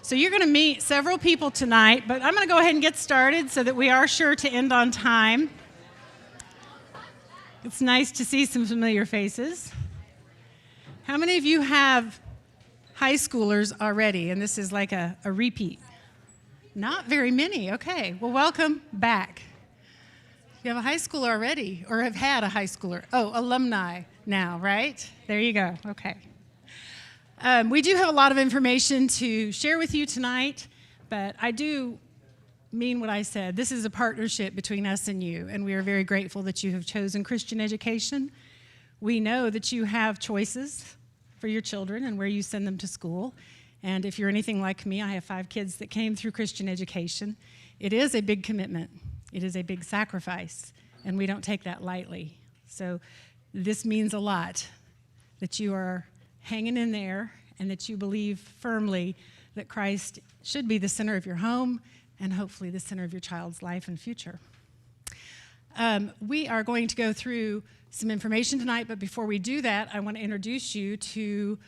So you're going to meet several people tonight, but I'm going to go ahead and get started so that we are sure to end on time. It's nice to see some familiar faces. How many of you have high schoolers already? And this is like a repeat. Not very many. Okay. Well, welcome back. You have a high schooler already, or have had a high schooler. Oh, alumni now, right? There you go. Okay. We do have a lot of information to share with you tonight, but I do mean what I said. This is a partnership between us and you, and we are very grateful that you have chosen Christian education. We know that you have choices for your children and where you send them to school, and if you're anything like me, I have 5 kids that came through Christian education. It is a big commitment. It is a big sacrifice, and we don't take that lightly. So this means a lot that you are hanging in there and that you believe firmly that Christ should be the center of your home and hopefully the center of your child's life and future. We are going to go through some information tonight, but before we do that, I want to introduce you to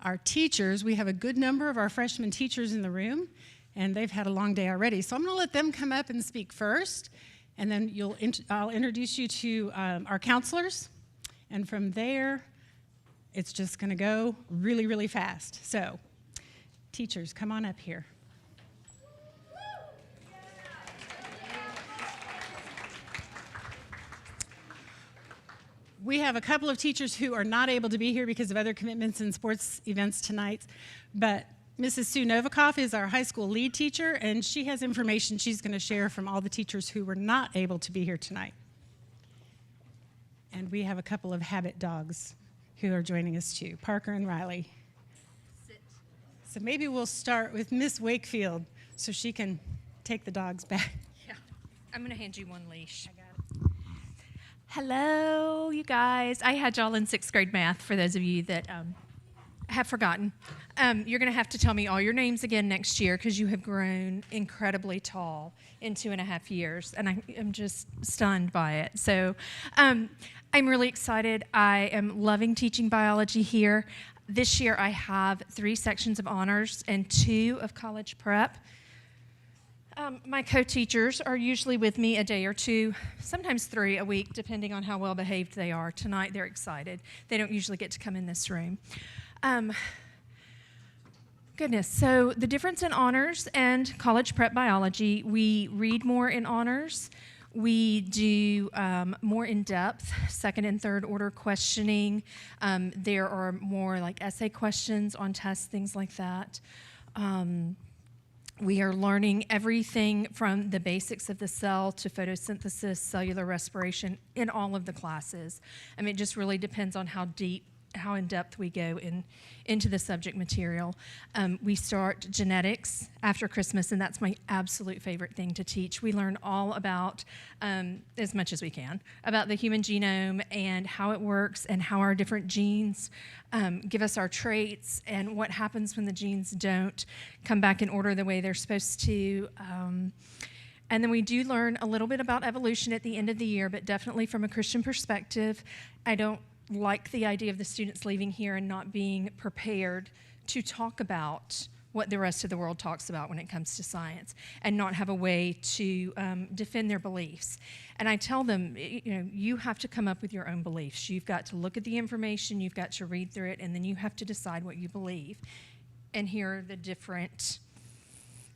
our teachers. We have a good number of our freshman teachers in the room, and they've had a long day already. So I'm going to let them come up and speak first, and then I'll introduce you to our counselors, and from there, it's just going to go really, really fast. So, teachers, come on up here. We have a couple of teachers who are not able to be here because of other commitments and sports events tonight, but Mrs. Sue Novikov is our high school lead teacher, and she has information she's going to share from all the teachers who were not able to be here tonight. And we have a couple of habit dogs who are joining us too, Parker and Riley. Sit. So maybe we'll start with Miss Wakefield so she can take the dogs back. Yeah, I'm going to hand you one leash. I got it. Hello, you guys. I had y'all in 6th grade math, for those of you that have forgotten. You're going to have to tell me all your names again next year because you have grown incredibly tall in 2.5 years, and I am just stunned by it. So I'm really excited. I am loving teaching biology here. This year I have 3 sections of honors and 2 of college prep. My co-teachers are usually with me a day or 2, sometimes 3 a week, depending on how well behaved they are. Tonight they're excited. They don't usually get to come in this room. Goodness, so the difference in honors and college prep biology, we read more in honors. We do more in-depth second and third order questioning. There are more like essay questions on tests, things like that. We are learning everything from the basics of the cell to photosynthesis, cellular respiration in all of the classes. I mean, it just really depends on how in depth we go into the subject material. We start genetics after Christmas, and that's my absolute favorite thing to teach. We learn all about, as much as we can, about the human genome and how it works and how our different genes give us our traits and what happens when the genes don't come back in order the way they're supposed to. And then we do learn a little bit about evolution at the end of the year, but definitely from a Christian perspective. I don't like the idea of the students leaving here and not being prepared to talk about what the rest of the world talks about when it comes to science and not have a way to defend their beliefs. And I tell them, you have to come up with your own beliefs. You've got to look at the information, you've got to read through it, and then you have to decide what you believe. And here are the different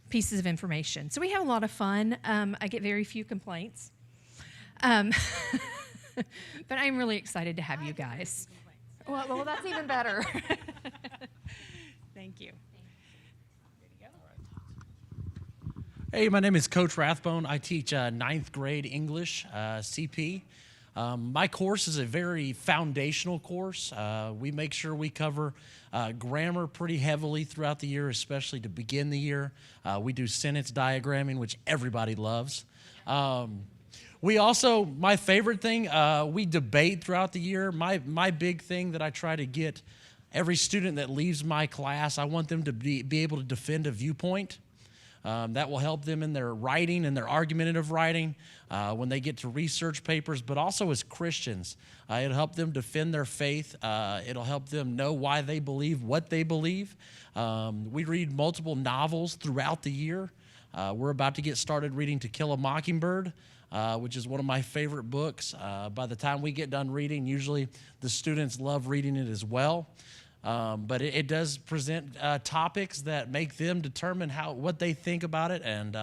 pieces of information. So we have a lot of fun. I get very few complaints. But I'm really excited to have you guys. Well, that's even better. Thank you. Hey, my name is Coach Rathbone. I teach 9th grade English, CP. My course is a very foundational course. We make sure we cover grammar pretty heavily throughout the year, especially to begin the year. We do sentence diagramming, which everybody loves. We also, my favorite thing, we debate throughout the year. My big thing that I try to get every student that leaves my class, I want them to be able to defend a viewpoint. That will help them in their writing and their argumentative writing when they get to research papers, but also as Christians. It'll help them defend their faith. It'll help them know why they believe what they believe. We read multiple novels throughout the year. We're about to get started reading To Kill a Mockingbird, which is one of my favorite books. By the time we get done reading, usually the students love reading it as well. But it does present topics that make them determine what they think about it and,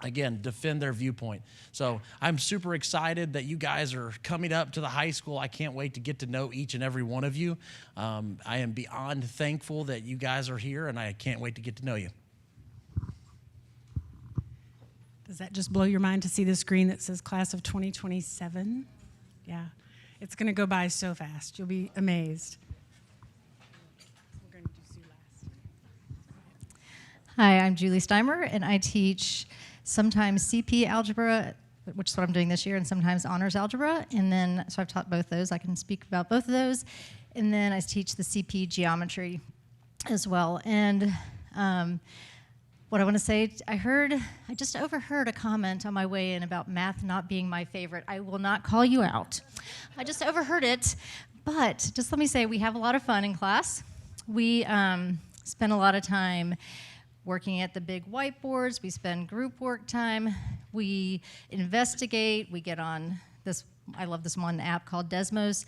again, defend their viewpoint. So I'm super excited that you guys are coming up to the high school. I can't wait to get to know each and every one of you. I am beyond thankful that you guys are here, and I can't wait to get to know you. Does that just blow your mind to see the screen that says class of 2027? Yeah, it's going to go by so fast. You'll be amazed. We're going to do Sue last. Hi, I'm Julie Steimer, and I teach sometimes CP algebra, which is what I'm doing this year, and sometimes honors algebra. And then, so I've taught both those. I can speak about both of those. And then I teach the CP geometry as well. And what I want to say, I just overheard a comment on my way in about math not being my favorite. I will not call you out. I just overheard it. But just let me say, we have a lot of fun in class. We spend a lot of time working at the big whiteboards. We spend group work time. We investigate. We get on this, I love this one app called Desmos.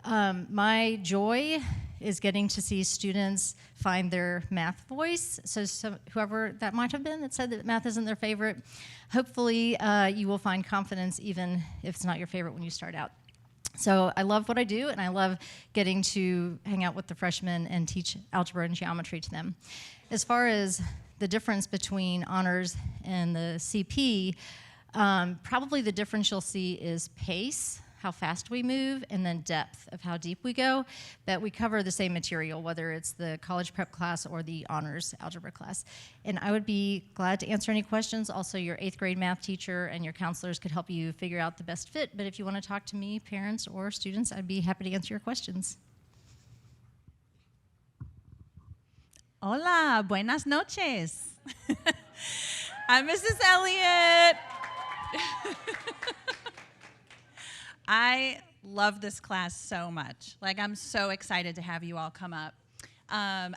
My joy is getting to see students find their math voice. So whoever that might have been that said that math isn't their favorite, hopefully you will find confidence even if it's not your favorite when you start out. So I love what I do, and I love getting to hang out with the freshmen and teach algebra and geometry to them. As far as the difference between honors and the CP, probably the difference you'll see is pace, how fast we move, and then depth of how deep we go. But we cover the same material, whether it's the college prep class or the honors algebra class. And I would be glad to answer any questions. Also, your 8th grade math teacher and your counselors could help you figure out the best fit. But if you want to talk to me, parents or students, I'd be happy to answer your questions. Hola, buenas noches. I'm Mrs. Elliott. I love this class so much. Like, I'm so excited to have you all come up. I'm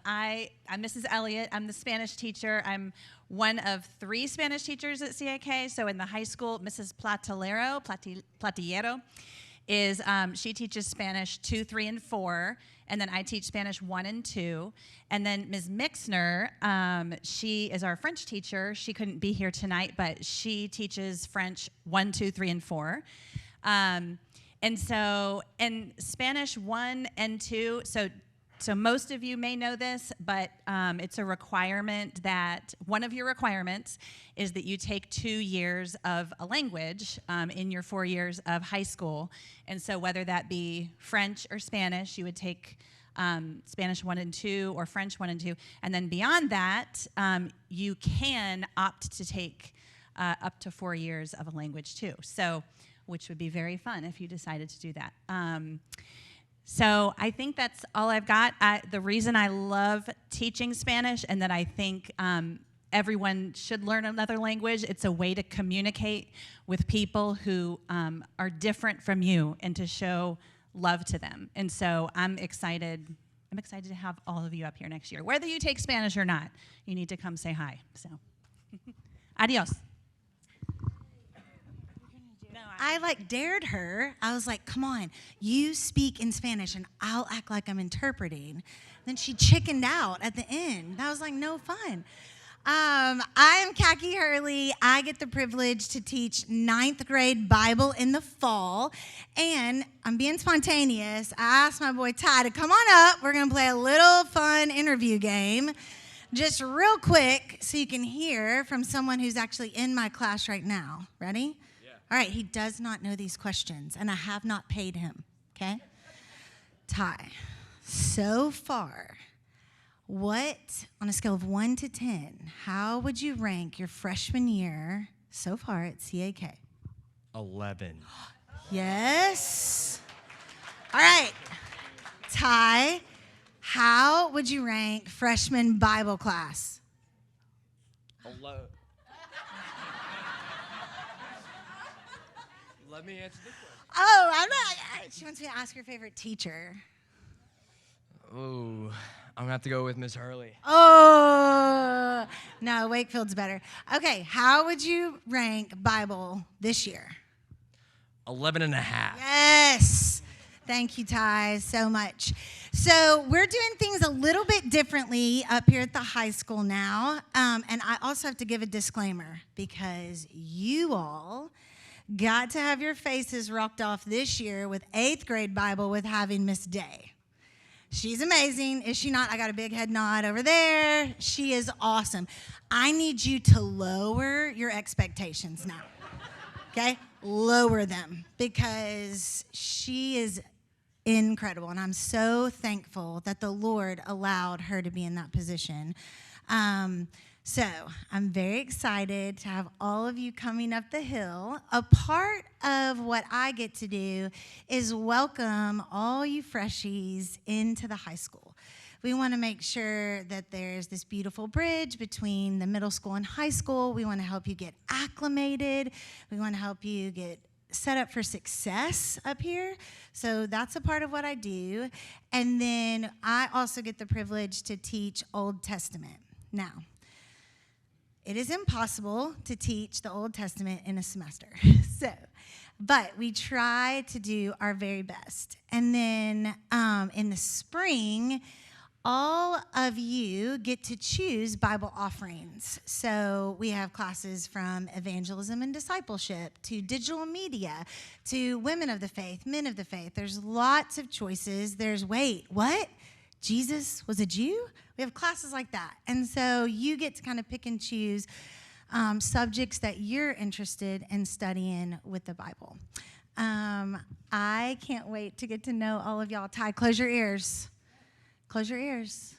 Mrs. Elliott. I'm the Spanish teacher. I'm one of 3 Spanish teachers at CIK. So in the high school, Mrs. Platillero is, she teaches Spanish 2, 3, and 4. And then I teach Spanish 1 and 2. And then Ms. Mixner, she is our French teacher. She couldn't be here tonight, but she teaches French 1, 2, 3, and 4. And so in Spanish 1 and 2, so most of you may know this, but it's a requirement that, one of your requirements is that you take 2 years of a language in your 4 years of high school. And so whether that be French or Spanish, you would take Spanish 1 and 2 or French 1 and 2. And then beyond that, you can opt to take up to 4 years of a language too. So, which would be very fun if you decided to do that. So I think that's all I've got. The reason I love teaching Spanish and that I think everyone should learn another language, it's a way to communicate with people who are different from you and to show love to them. And so I'm excited to have all of you up here next year. Whether you take Spanish or not, you need to come say hi. So, adios. I dared her. I was like, come on, you speak in Spanish and I'll act like I'm interpreting. Then she chickened out at the end. I was like, no fun. I am Khaki Hurley. I get the privilege to teach 9th grade Bible in the fall. And I'm being spontaneous. I asked my boy Ty to come on up. We're going to play a little fun interview game. Just real quick so you can hear from someone who's actually in my class right now. Ready? All right, he does not know these questions, and I have not paid him, okay? Ty, so far, what, on a scale of 1 to 10, how would you rank your freshman year so far at CAK? 11. Yes. All right, Ty, how would you rank freshman Bible class? Let me answer the question. Oh, I'm not. She wants me to ask your favorite teacher. Oh, I'm gonna have to go with Miss Hurley. Oh, no, Wakefield's better. Okay, how would you rank Bible this year? 11 and a half. Yes. Thank you, Ty, so much. So we're doing things a little bit differently up here at the high school now. And I also have to give a disclaimer because you all got to have your faces rocked off this year with 8th grade Bible with having Miss Day. She's amazing, is she not? I got a big head nod over there. She is awesome. I need you to lower your expectations now, okay? Lower them because she is incredible, and I'm so thankful that the Lord allowed her to be in that position. So I'm very excited to have all of you coming up the hill. A part of what I get to do is welcome all you freshies into the high school. We want to make sure that there's this beautiful bridge between the middle school and high school. We want to help you get acclimated. We want to help you get set up for success up here. So that's a part of what I do. And then I also get the privilege to teach Old Testament. Now, it is impossible to teach the Old Testament in a semester. But we try to do our very best. And then in the spring, all of you get to choose Bible offerings. So we have classes from evangelism and discipleship to digital media to women of the faith, men of the faith. There's lots of choices. Wait, what? Jesus was a Jew? We have classes like that. And so you get to kind of pick and choose subjects that you're interested in studying with the Bible. I can't wait to get to know all of y'all. Ty, close your ears. Close your ears.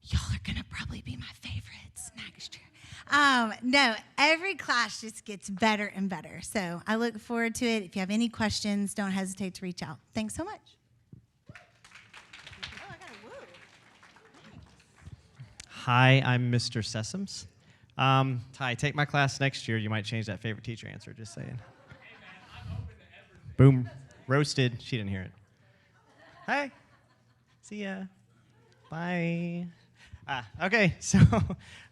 Y'all are going to probably be my favorites next year. No, every class just gets better and better. So I look forward to it. If you have any questions, don't hesitate to reach out. Thanks so much. Hi, I'm Mr. Sessoms. Ty, take my class next year. You might change that favorite teacher answer, just saying. Boom. Roasted. She didn't hear it. Hi. See ya. Bye. Okay, so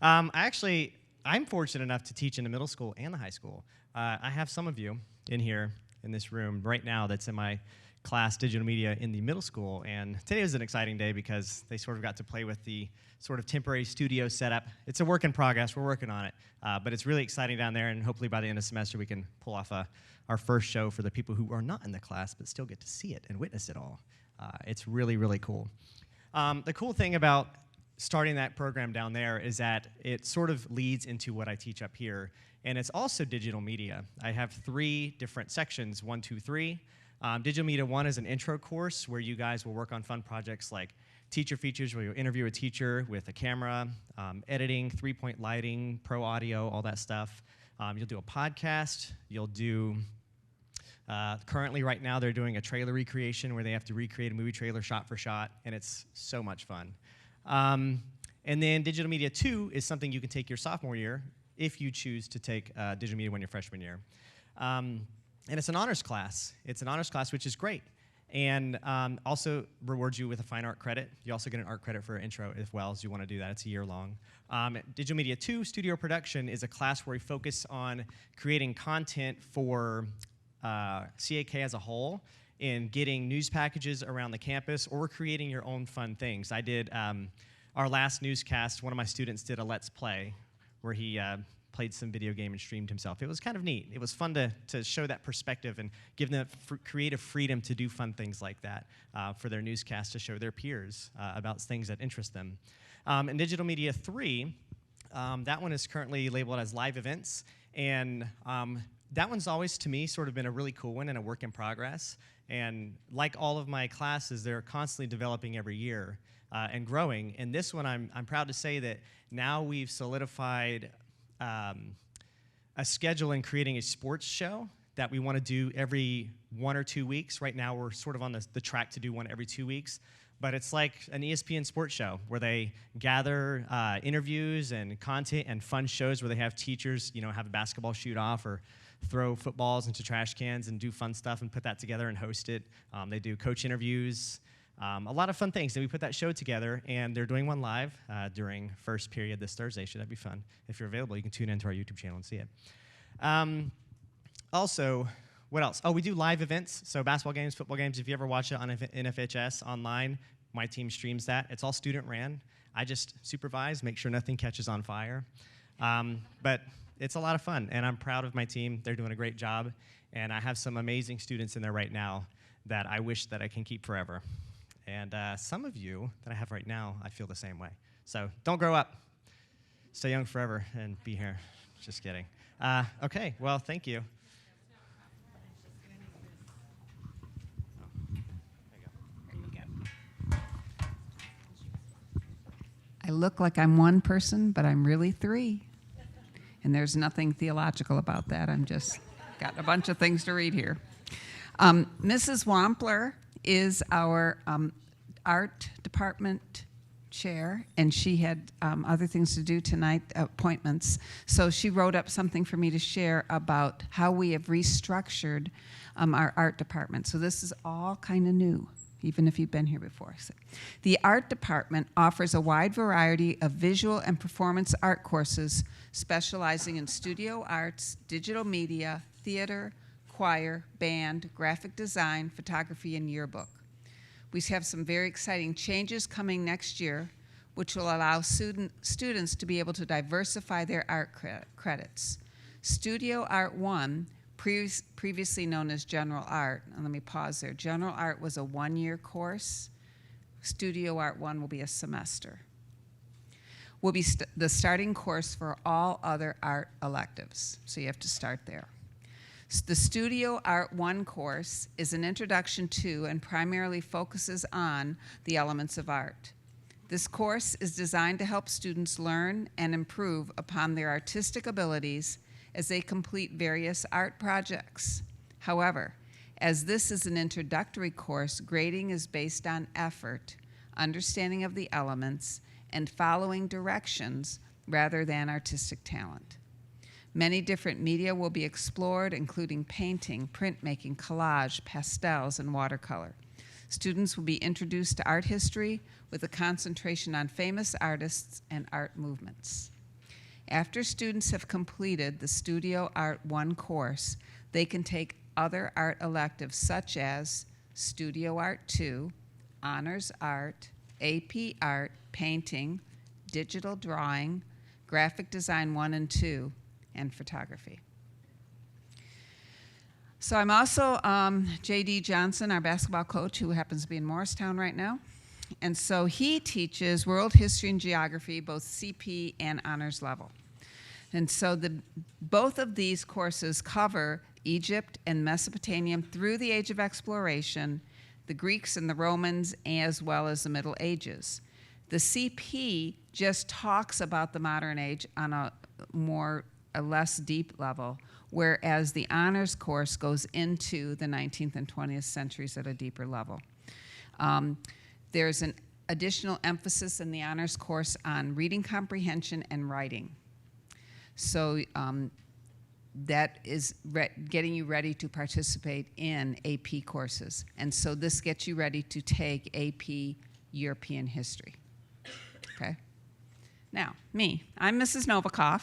I'm fortunate enough to teach in the middle school and the high school. I have some of you in here in this room right now that's in my class, digital media, in the middle school. And today was an exciting day because they sort of got to play with the sort of temporary studio setup. It's a work in progress. We're working on it. But it's really exciting down there, and hopefully by the end of the semester we can pull off our first show for the people who are not in the class but still get to see it and witness it all. It's really, really cool. The cool thing about starting that program down there is that it sort of leads into what I teach up here, and it's also digital media. I have 3 different sections, 1, 2, 3. Digital Media 1 is an intro course where you guys will work on fun projects like teacher features, where you'll interview a teacher with a camera, editing, 3-point lighting, pro audio, all that stuff. You'll do a podcast. You'll do, currently right now they're doing a trailer recreation where they have to recreate a movie trailer shot for shot, and it's so much fun. And then Digital Media 2 is something you can take your sophomore year if you choose to take Digital Media 1 your freshman year. And it's an honors class. It's an honors class, which is great. And also rewards you with a fine art credit. You also get an art credit for intro as well, as you want to do that. It's a year long. Digital Media 2, Studio Production, is a class where we focus on creating content for CAK as a whole in getting news packages around the campus or creating your own fun things. I did our last newscast, one of my students did a Let's Play where he played some video game and streamed himself. It was kind of neat. It was fun to show that perspective and give them creative freedom to do fun things like that for their newscast to show their peers about things that interest them. In Digital Media 3, that one is currently labeled as live events, and that one's always, to me, sort of been a really cool one and a work in progress. And like all of my classes, they're constantly developing every year and growing. And this one, I'm proud to say that now we've solidified a schedule in creating a sports show that we want to do every 1 or 2 weeks. Right now, we're sort of on the track to do one every 2 weeks. But it's like an ESPN sports show where they gather interviews and content and fun shows where they have teachers, have a basketball shoot off or throw footballs into trash cans and do fun stuff and put that together and host it. They do coach interviews, a lot of fun things. And we put that show together, and they're doing one live during first period this Thursday, so that'd be fun. If you're available, you can tune into our YouTube channel and see it. Also, what else? Oh, we do live events, so basketball games, football games. If you ever watch it on NFHS online, my team streams that. It's all student ran. I just supervise, make sure nothing catches on fire. But it's a lot of fun, and I'm proud of my team. They're doing a great job, and I have some amazing students in there right now that I wish that I can keep forever. And some of you that I have right now, I feel the same way. So don't grow up. Stay young forever and be here. Just kidding. Okay, well, thank you. I look like I'm one person, but I'm really three. And there's nothing theological about that. I'm just got a bunch of things to read here. Mrs. Wampler is our art department chair, and she had other things to do tonight, appointments. So she wrote up something for me to share about how we have restructured our art department. So this is all kind of new, even if you've been here before. So the art department offers a wide variety of visual and performance art courses specializing in studio arts, digital media, theater, choir, band, graphic design, photography, and yearbook. We have some very exciting changes coming next year, which will allow students to be able to diversify their art credits. Studio Art 1, previously known as General Art, and let me pause there. General Art was a one-year course. Studio Art 1 will be a semester. Will be the starting course for all other art electives, so you have to start there. The Studio Art 1 course is an introduction to and primarily focuses on the elements of art. This course is designed to help students learn and improve upon their artistic abilities as they complete various art projects. However, as this is an introductory course, grading is based on effort, understanding of the elements, and following directions rather than artistic talent. Many different media will be explored, including painting, printmaking, collage, pastels, and watercolor. Students will be introduced to art history with a concentration on famous artists and art movements. After students have completed the Studio Art 1 course, they can take other art electives such as Studio Art 2, Honors Art, AP Art, Painting, Digital Drawing, Graphic Design 1 and 2, and Photography. So I'm also J.D. Johnson, our basketball coach, who happens to be in Morristown right now. And so he teaches world history and geography, both CP and honors level. And so both of these courses cover Egypt and Mesopotamia through the Age of Exploration, the Greeks and the Romans, as well as the Middle Ages. The CP just talks about the modern age on a less deep level, whereas the honors course goes into the 19th and 20th centuries at a deeper level. There's an additional emphasis in the honors course on reading comprehension and writing. So that is getting you ready to participate in AP courses. And so this gets you ready to take AP European history, okay? Now, I'm Mrs. Novikov,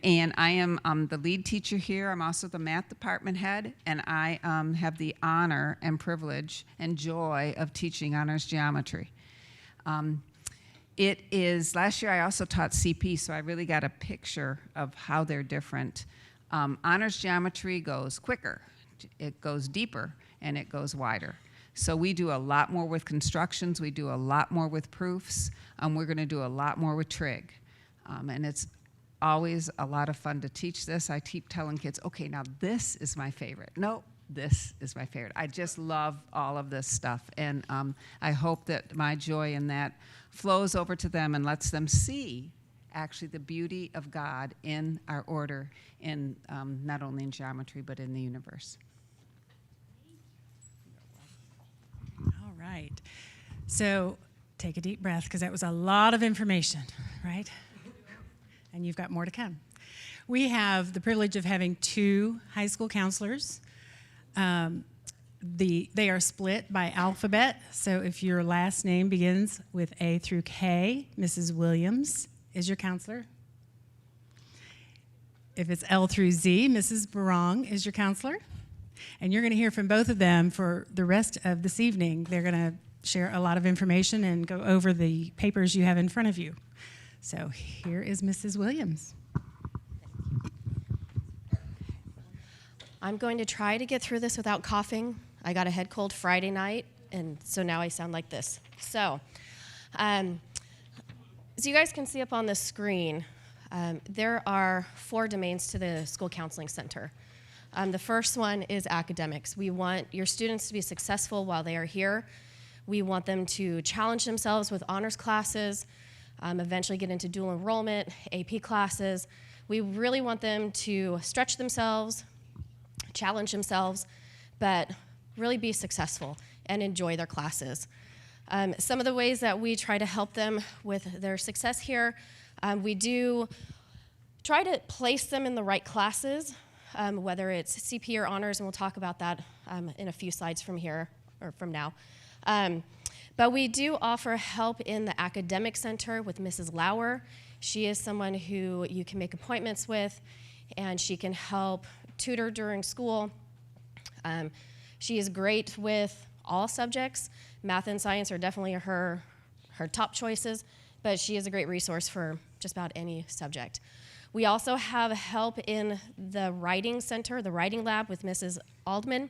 and I am the lead teacher here. I'm also the math department head, and I have the honor and privilege and joy of teaching honors geometry. Last year I also taught CP, so I really got a picture of how they're different. Honors geometry goes quicker, it goes deeper, and it goes wider. So we do a lot more with constructions, we do a lot more with proofs, we're gonna do a lot more with trig. And it's always a lot of fun to teach this. I keep telling kids, okay, now this is my favorite. No, this is my favorite. I just love all of this stuff. And I hope that my joy in that flows over to them and lets them see actually the beauty of God in our order, in not only in geometry, but in the universe. All right. So take a deep breath because that was a lot of information, right? And you've got more to come. We have the privilege of having 2 high school counselors. They are split by alphabet, so if your last name begins with A through K, Mrs. Williams is your counselor. If it's L through Z, Mrs. Barong is your counselor. And you're going to hear from both of them for the rest of this evening. They're going to share a lot of information and go over the papers you have in front of you. So here is Mrs. Williams. I'm going to try to get through this without coughing. I got a head cold Friday night, and so now I sound like this. So, as you guys can see up on the screen, there are 4 domains to the School Counseling Center. The first one is academics. We want your students to be successful while they are here. We want them to challenge themselves with honors classes, eventually get into dual enrollment, AP classes. We really want them to stretch themselves, challenge themselves, but really be successful and enjoy their classes. Some of the ways that we try to help them with their success here, we do try to place them in the right classes, whether it's CP or honors, and we'll talk about that in a few slides from here, or from now. But we do offer help in the academic center with Mrs. Lauer. She is someone who you can make appointments with, and she can help tutor during school. She is great with all subjects. Math and science are definitely her top choices, but she is a great resource for just about any subject. We also have help in the writing center, the writing lab with Mrs. Aldman.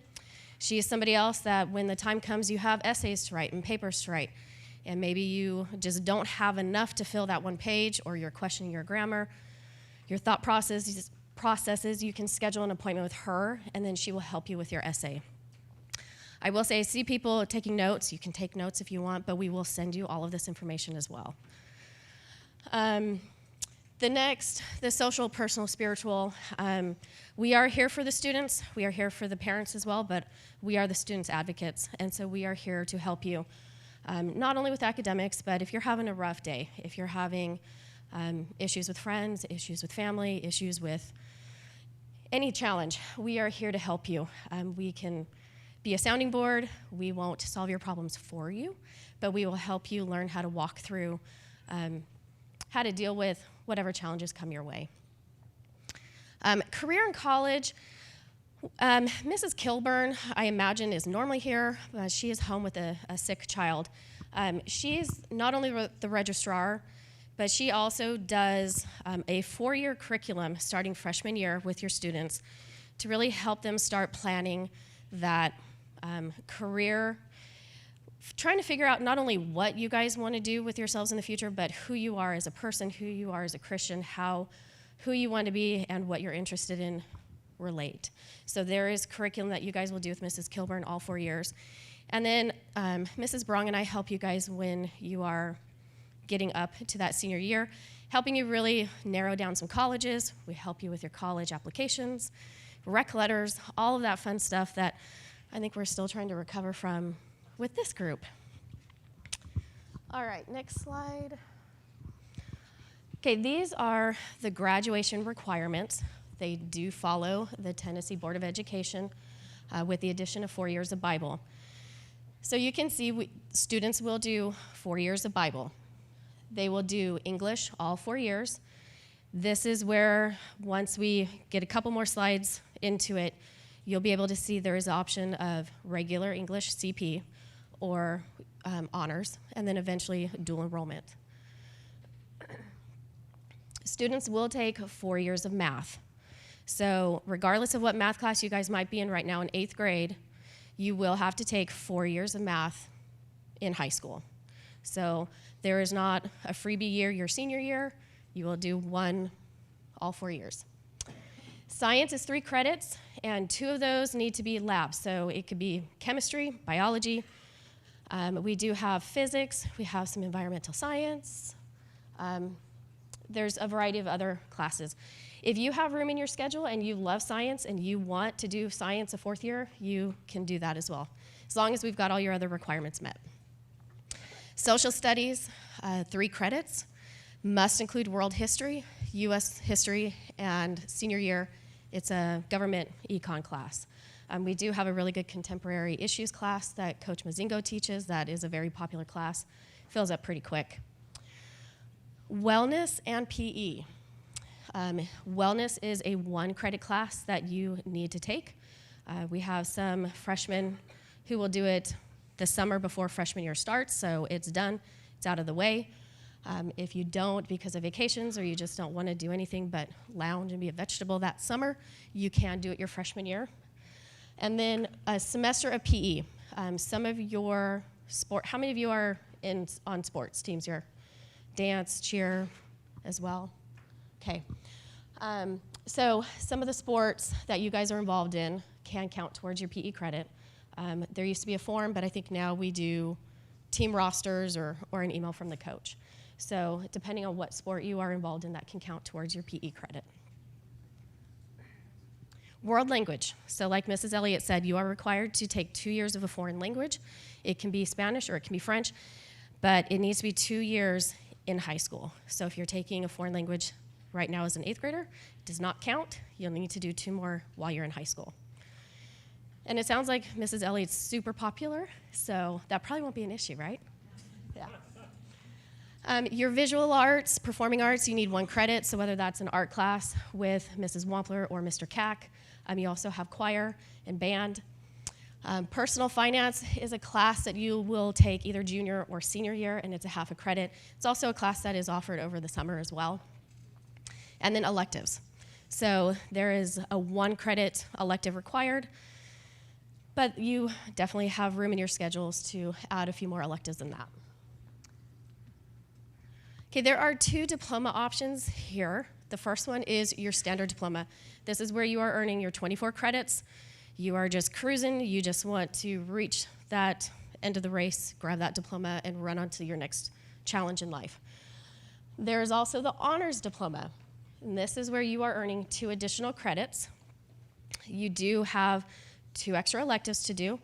She is somebody else that when the time comes, you have essays to write and papers to write, and maybe you just don't have enough to fill that one page, or you're questioning your grammar, your thought processes, you can schedule an appointment with her, and then she will help you with your essay. I will say, I see people taking notes. You can take notes if you want, but we will send you all of this information as well. The next, the social, personal, spiritual. We are here for the students. We are here for the parents as well, but we are the students' advocates, and so we are here to help you, not only with academics, but if you're having a rough day, if you're having issues with friends, issues with family, issues with any challenge, we are here to help you. We can be a sounding board. We won't solve your problems for you, but we will help you learn how to walk through, how to deal with whatever challenges come your way. Career in college, Mrs. Kilburn, I imagine, is normally here. She is home with a sick child. She's not only the registrar, but she also does a 4-year curriculum starting freshman year with your students to really help them start planning that career, trying to figure out not only what you guys want to do with yourselves in the future, but who you are as a person, who you are as a Christian, who you want to be, and what you're interested in relate. So there is curriculum that you guys will do with Mrs. Kilburn all 4 years. And then Mrs. Barong and I help you guys when you are getting up to that senior year, helping you really narrow down some colleges. We help you with your college applications, rec letters, all of that fun stuff that I think we're still trying to recover from with this group. All right, next slide. Okay, these are the graduation requirements. They do follow the Tennessee Board of Education with the addition of 4 years of Bible. So you can see students will do 4 years of Bible. They will do English all 4 years. This is where, once we get a couple more slides into it, you'll be able to see there is an option of regular English CP or honors, and then eventually dual enrollment. Students will take 4 years of math. So regardless of what math class you guys might be in right now in 8th grade, you will have to take 4 years of math in high school. So there is not a freebie year your senior year. You will do one all 4 years. Science is 3 credits, and 2 of those need to be labs. So it could be chemistry, biology. We do have physics. We have some environmental science. there's a variety of other classes. If you have room in your schedule and you love science and you want to do science a 4th year, you can do that as well, as long as we've got all your other requirements met. Social studies, 3 credits, must include world history, US history, and senior year, it's a government econ class. We do have a really good contemporary issues class that Coach Mazingo teaches. That is a very popular class. Fills up pretty quick. Wellness and PE. Wellness is a 1-credit class that you need to take. We have some freshmen who will do it the summer before freshman year starts, so it's done, it's out of the way. If you don't because of vacations or you just don't want to do anything but lounge and be a vegetable that summer, you can do it your freshman year. And then a semester of PE. Some of your how many of you are on sports teams here? Dance, cheer as well? Okay. So some of the sports that you guys are involved in can count towards your PE credit. There used to be a form, but I think now we do team rosters or an email from the coach. So depending on what sport you are involved in, that can count towards your PE credit. World language. So like Mrs. Elliott said, you are required to take 2 years of a foreign language. It can be Spanish or it can be French, but it needs to be 2 years in high school. So if you're taking a foreign language right now as an 8th grader, it does not count. You'll need to do 2 more while you're in high school. And it sounds like Mrs. Elliott's super popular, so that probably won't be an issue, right? Yeah. Your visual arts, performing arts, you need 1 credit, so whether that's an art class with Mrs. Wampler or Mr. Cack. You also have choir and band. Personal finance is a class that you will take either junior or senior year, and it's a half a credit. It's also a class that is offered over the summer as well. And then electives. So there is a 1 credit elective required, but you definitely have room in your schedules to add a few more electives than that. Okay, there are 2 diploma options here. The first one is your standard diploma. This is where you are earning your 24 credits. You are just cruising. You just want to reach that end of the race, grab that diploma, and run on to your next challenge in life. There is also the honors diploma. And this is where you are earning 2 additional credits. You do have 2 extra electives to do.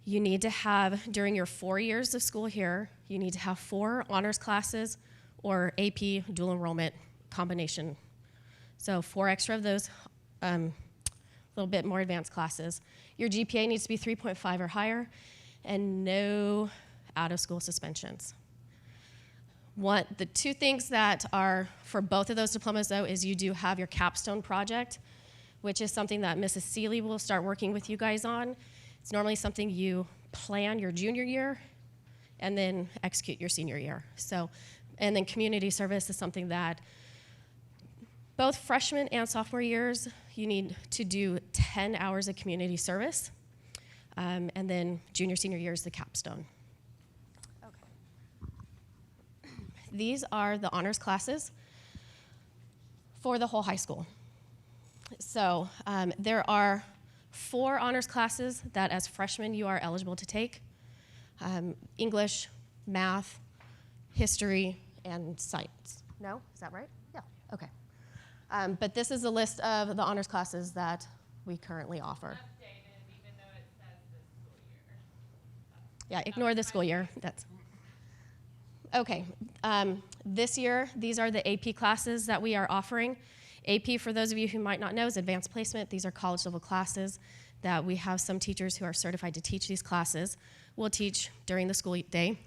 You need to have, during your 4 years of school here, you need to have 4 honors classes or AP dual enrollment combination. So 4 extra of those, a little bit more advanced classes. Your GPA needs to be 3.5 or higher, and no out-of-school suspensions. The 2 things that are for both of those diplomas, though, is you do have your capstone project, which is something that Mrs. Seeley will start working with you guys on. It's normally something you plan your junior year and then execute your senior year. And then community service is something that both freshman and sophomore years, you need to do 10 hours of community service. And then junior, senior year is the capstone. Okay. These are the honors classes for the whole high school. So there are 4 honors classes that as freshmen you are eligible to take. English, math, history, and science. No? Is that right? Yeah. Okay. But this is a list of the honors classes that we currently offer. Updated, even though it says this school year. Yeah, ignore the school year. That's okay. This year, these are the AP classes that we are offering. AP, for those of you who might not know, is advanced placement. These are college level classes that we have some teachers who are certified to teach these classes. We'll teach during the school day.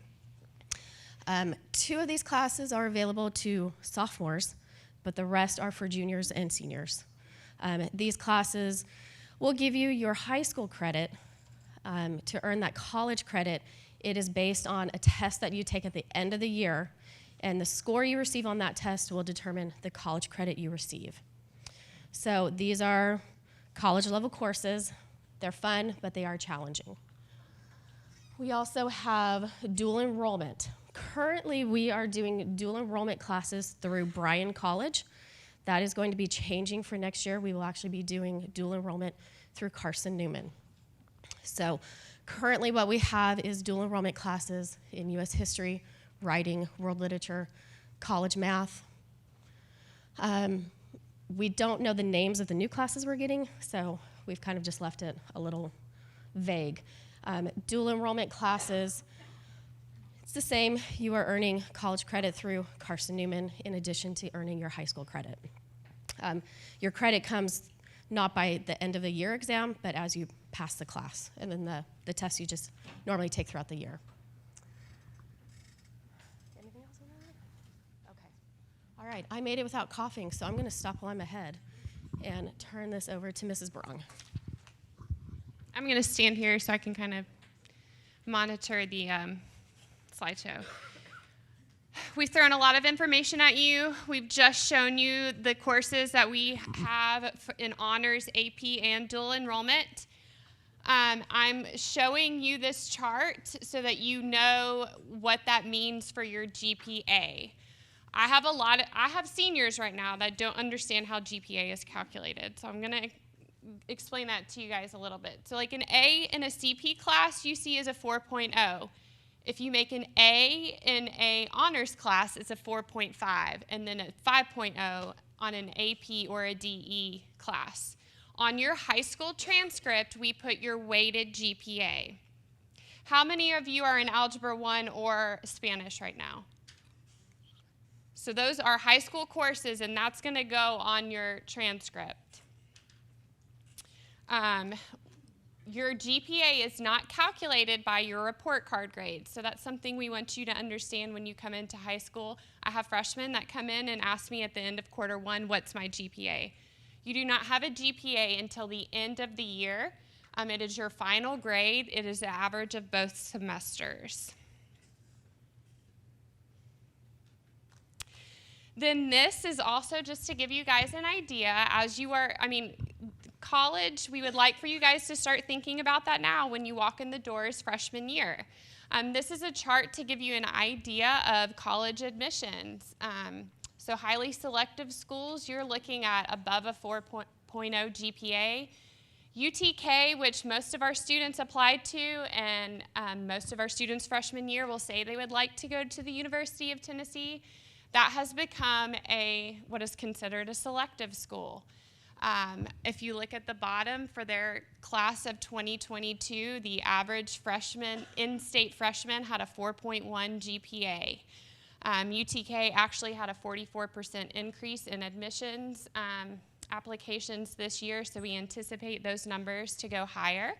2 of these classes are available to sophomores, but the rest are for juniors and seniors. These classes will give you your high school credit. To earn that college credit, it is based on a test that you take at the end of the year, and the score you receive on that test will determine the college credit you receive. So these are college level courses. They're fun, but they are challenging. We also have dual enrollment. Currently, we are doing dual enrollment classes through Bryan College. That is going to be changing for next year. We will actually be doing dual enrollment through Carson Newman. So currently what we have is dual enrollment classes in US history, writing, world literature, college math, We don't know the names of the new classes we're getting, so we've kind of just left it a little vague. Dual enrollment classes, it's the same. You are earning college credit through Carson Newman in addition to earning your high school credit. Your credit comes not by the end of the year exam, but as you pass the class, and then the test you just normally take throughout the year. Anything else on that? Okay. All right, I made it without coughing, so I'm going to stop while I'm ahead and turn this over to Mrs. Brong. I'm going to stand here so I can kind of monitor the slideshow. We've thrown a lot of information at you. We've just shown you the courses that we have in honors, AP, and dual enrollment. I'm showing you this chart so that you know what that means for your GPA. I have seniors right now that don't understand how GPA is calculated, so I'm going to explain that to you guys a little bit. So like an A in a CP class you see is a 4.0. If you make an A in a honors class, it's a 4.5, and then a 5.0 on an AP or a DE class. On your high school transcript, we put your weighted GPA. How many of you are in Algebra 1 or Spanish right now? So those are high school courses, and that's going to go on your transcript. Your GPA is not calculated by your report card grades, so that's something we want you to understand when you come into high school. I have freshmen that come in and ask me at the end of quarter one, what's my GPA? You do not have a GPA until the end of the year. It is your final grade. It is the average of both semesters. Then this is also just to give you guys an idea as you are, college, we would like for you guys to start thinking about that now when you walk in the doors freshman year. This is a chart to give you an idea of college admissions. So highly selective schools, you're looking at above a 4.0 GPA. UTK, which most of our students applied to, and most of our students freshman year will say they would like to go to the University of Tennessee, that has become what is considered a selective school. If you look at the bottom for their class of 2022, the average freshman, in-state freshman had a 4.1 GPA. UTK actually had a 44% increase in admissions applications this year, so we anticipate those numbers to go higher.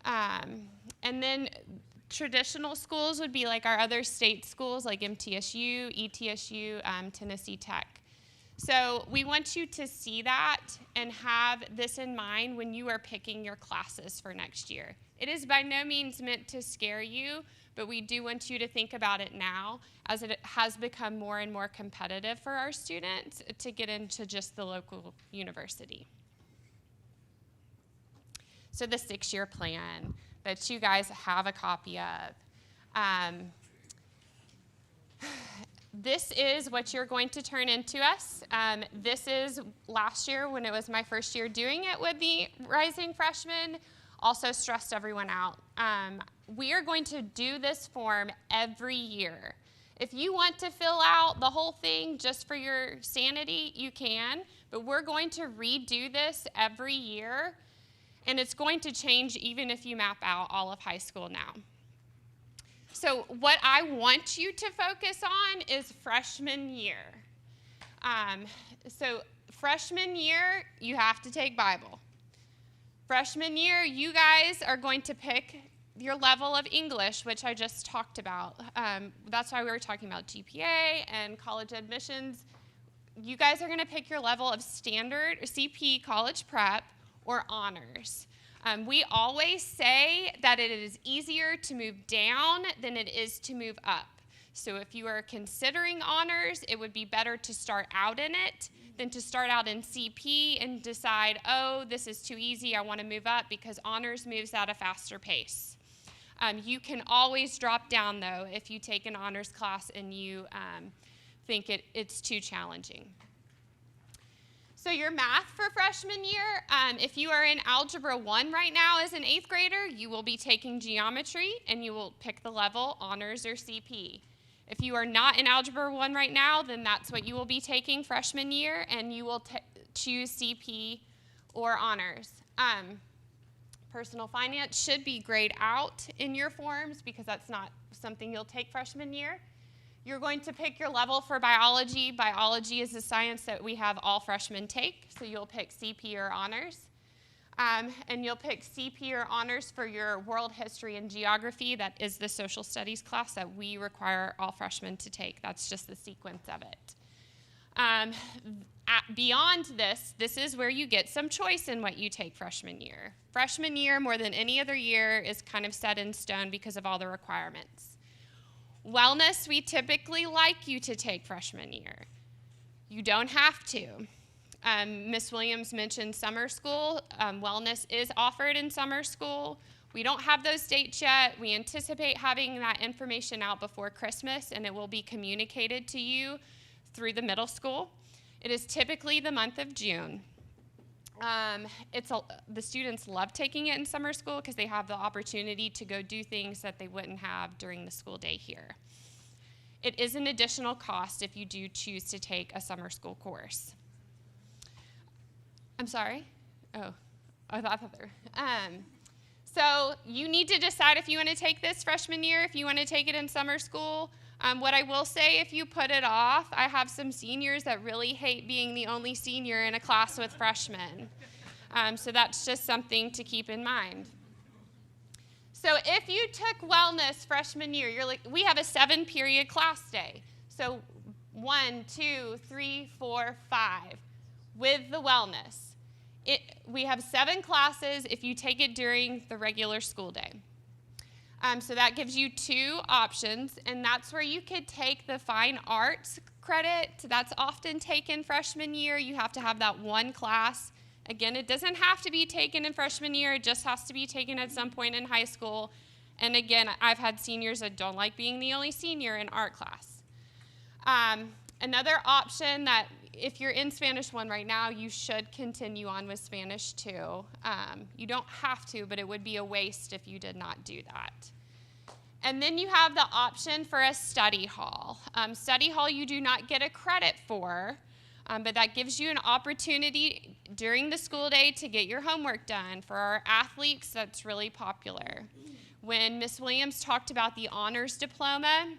And then traditional schools would be like our other state schools like MTSU, ETSU, Tennessee Tech. So we want you to see that and have this in mind when you are picking your classes for next year. It is by no means meant to scare you, but we do want you to think about it now as it has become more and more competitive for our students to get into just the local university. So the 6-year plan that you guys have a copy of. This is what you're going to turn into us. This is last year when it was my first year doing it with the rising freshmen. Also stressed everyone out. We are going to do this form every year. If you want to fill out the whole thing just for your sanity, you can, but we're going to redo this every year, and it's going to change even if you map out all of high school now. So what I want you to focus on is freshman year. So freshman year, you have to take Bible. Freshman year, you guys are going to pick your level of English, which I just talked about. That's why we were talking about GPA and college admissions. You guys are going to pick your level of standard CP college prep or honors. We always say that it is easier to move down than it is to move up. So if you are considering honors, it would be better to start out in it than to start out in CP and decide, oh, this is too easy, I want to move up, because honors moves at a faster pace. You can always drop down, though, if you take an honors class and you think it's too challenging. So your math for freshman year, if you are in Algebra 1 right now as an 8th grader, you will be taking geometry, and you will pick the level honors or CP. If you are not in Algebra 1 right now, then that's what you will be taking freshman year, and you will choose CP or honors. Personal finance should be grayed out in your forms because that's not something you'll take freshman year. You're going to pick your level for biology. Biology is a science that we have all freshmen take, so you'll pick CP or honors. And you'll pick CP or honors for your world history and geography. That is the social studies class that we require all freshmen to take. That's just the sequence of it. Beyond this, this is where you get some choice in what you take freshman year. Freshman year, more than any other year, is kind of set in stone because of all the requirements. Wellness, we typically like you to take freshman year. You don't have to. Ms. Williams mentioned summer school. Wellness is offered in summer school. We don't have those dates yet. We anticipate having that information out before Christmas, and it will be communicated to you through the middle school. It is typically the month of June. The students love taking it in summer school because they have the opportunity to go do things that they wouldn't have during the school day here. It is an additional cost if you do choose to take a summer school course. I'm sorry? Oh, I thought there. So you need to decide if you want to take this freshman year, if you want to take it in summer school. What I will say, if you put it off, I have some seniors that really hate being the only senior in a class with freshmen. So that's just something to keep in mind. So if you took wellness freshman year, we have a 7-period class day. So 1, 2, 3, 4, 5 with the wellness. We have 7 classes if you take it during the regular school day. So that gives you 2 options, and that's where you could take the fine arts credit. That's often taken freshman year. You have to have that one class. Again, it doesn't have to be taken in freshman year. It just has to be taken at some point in high school. And again, I've had seniors that don't like being the only senior in art class. Another option that if you're in Spanish 1 right now, you should continue on with Spanish 2. You don't have to, but it would be a waste if you did not do that. And then you have the option for a study hall. Study hall you do not get a credit for, but that gives you an opportunity during the school day to get your homework done. For our athletes, that's really popular. When Ms. Williams talked about the honors diploma,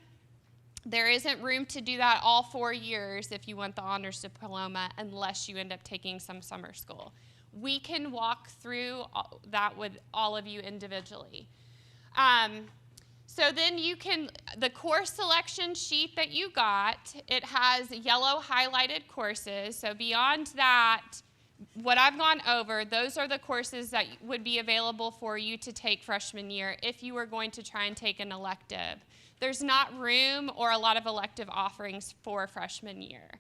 there isn't room to do that all 4 years if you want the honors diploma unless you end up taking some summer school. We can walk through that with all of you individually. So then the course selection sheet that you got, it has yellow highlighted courses. So beyond that, what I've gone over, those are the courses that would be available for you to take freshman year if you were going to try and take an elective. There's not room or a lot of elective offerings for freshman year.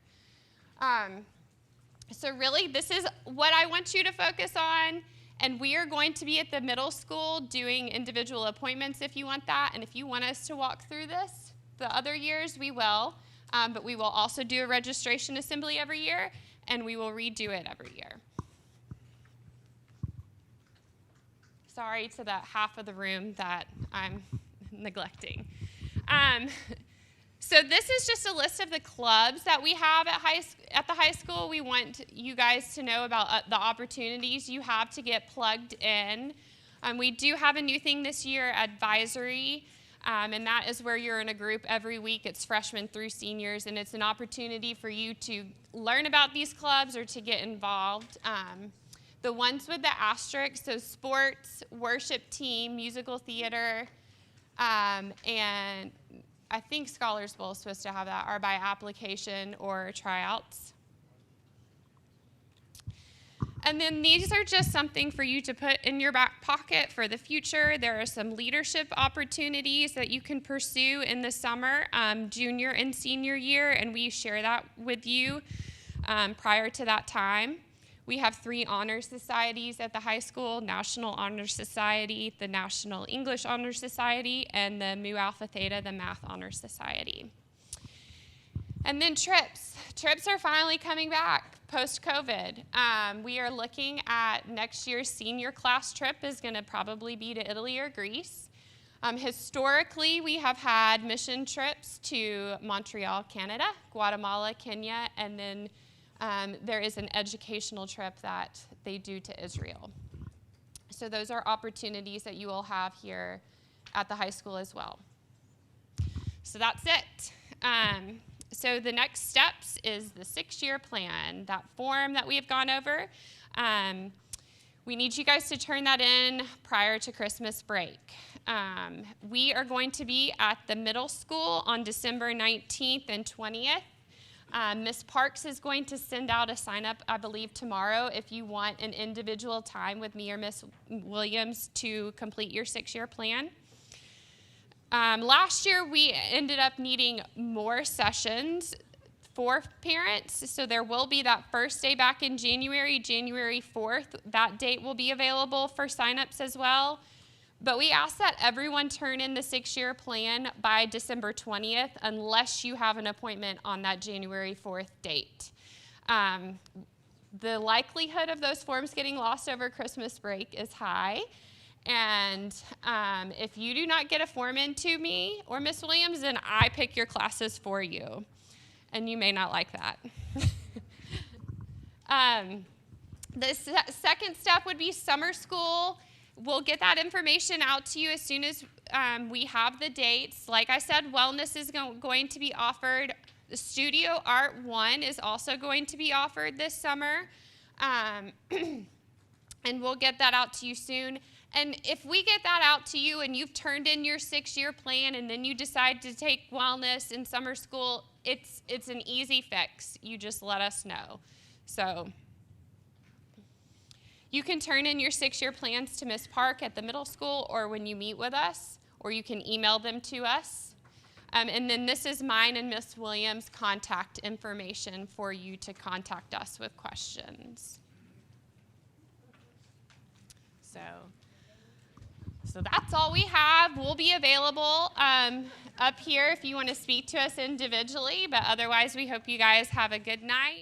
So really, this is what I want you to focus on. And we are going to be at the middle school doing individual appointments if you want that. And if you want us to walk through this the other years, we will. But we will also do a registration assembly every year, and we will redo it every year. Sorry to that half of the room that I'm neglecting. So this is just a list of the clubs that we have at the high school. We want you guys to know about the opportunities you have to get plugged in. We do have a new thing this year, advisory, and that is where you're in a group every week. It's freshmen through seniors, and it's an opportunity for you to learn about these clubs or to get involved. The ones with the asterisk, so sports, worship team, musical theater, and I think Scholars Bowl is supposed to have that, are by application or tryouts. And then these are just something for you to put in your back pocket for the future. There are some leadership opportunities that you can pursue in the summer, junior and senior year, and we share that with you prior to that time. We have 3 honor societies at the high school: National Honor Society, the National English Honor Society, and the Mu Alpha Theta, the Math Honor Society. And then trips. Trips are finally coming back post-COVID. We are looking at next year's senior class trip is going to probably be to Italy or Greece. Historically, we have had mission trips to Montreal, Canada, Guatemala, Kenya, and then there is an educational trip that they do to Israel. So those are opportunities that you will have here at the high school as well. So that's it. So the next steps is the 6-year plan, that form that we have gone over. We need you guys to turn that in prior to Christmas break. We are going to be at the middle school on December 19th and 20th. Ms. Parks is going to send out a sign-up, I believe, tomorrow if you want an individual time with me or Ms. Williams to complete your 6-year plan. Last year, we ended up needing more sessions for parents, so there will be that first day back in January, January 4th. That date will be available for sign-ups as well. But we ask that everyone turn in the 6-year plan by December 20th unless you have an appointment on that January 4th date. The likelihood of those forms getting lost over Christmas break is high. And if you do not get a form into me or Miss Williams, then I pick your classes for you. And you may not like that. The second step would be summer school. We'll get that information out to you as soon as we have the dates. Like I said, wellness is going to be offered. The Studio Art 1 is also going to be offered this summer. And we'll get that out to you soon. And if we get that out to you and you've turned in your 6-year plan and then you decide to take wellness in summer school, it's an easy fix. You just let us know. So you can turn in your 6-year plans to Ms. Park at the middle school or when you meet with us, or you can email them to us. And then this is mine and Ms. Williams' contact information for you to contact us with questions. So that's all we have. We'll be available up here if you want to speak to us individually, but otherwise we hope you guys have a good night.